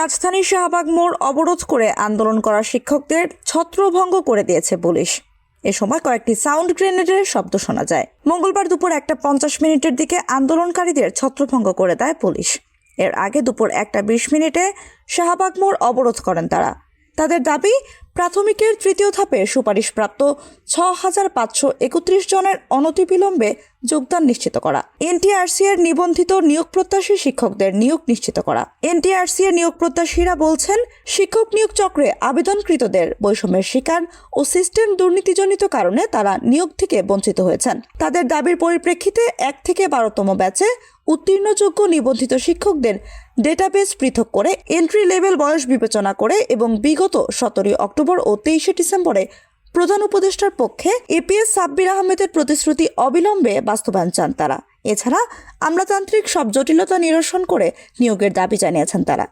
রাজধানীর শাহবাগ মোড় অবরোধ করে আন্দোলন করা শিক্ষকদের ছত্রভঙ্গ করে দিয়েছে পুলিশ। এ সময় কয়েকটি সাউন্ড গ্রেনেডের শব্দ শোনা যায়। মঙ্গলবার দুপুর 1:50 দিকে আন্দোলনকারীদের ছত্রভঙ্গ করে দেয় পুলিশ। এর আগে দুপুর 1:20 শাহবাগ মোড় অবরোধ করেন তারা। তাদের দাবি, প্রাথমিকের তৃতীয় ধাপে সুপারিশপ্রাপ্ত 6,531 জনের অনতিবিলম্বে যোগদান নিশ্চিত করা, এনটিআরসি এর নিবন্ধিত নিয়োগ প্রত্যাশী শিক্ষকদের নিয়োগ নিশ্চিত করা। এনটিআরসি এর নিয়োগ প্রত্যাশীরা বলছেন, শিক্ষক নিয়োগ চক্রে আবেদনকৃতদের বৈষম্যের শিকার ও সিস্টেম দুর্নীতিজনিত কারণে তারা নিয়োগ থেকে বঞ্চিত হয়েছেন। তাদের দাবির পরিপ্রেক্ষিতে 1 থেকে 12তম ব্যাচে উত্তীর্ণযোগ্য নিবন্ধিত শিক্ষকদের ডেটাবেস পৃথক করে এন্ট্রি লেভেল বয়স বিবেচনা করে এবং বিগত 17 অক্টোবর ও 23 ডিসেম্বরে প্রধান উপদেষ্টার পক্ষে এপিএস সাব্বির আহমেদের প্রতিশ্রুতি অবিলম্বে বাস্তবায়ন চান তারা। এছাড়া আমলাতান্ত্রিক সব জটিলতা নিরসন করে নিয়োগের দাবি জানিয়েছেন তারা।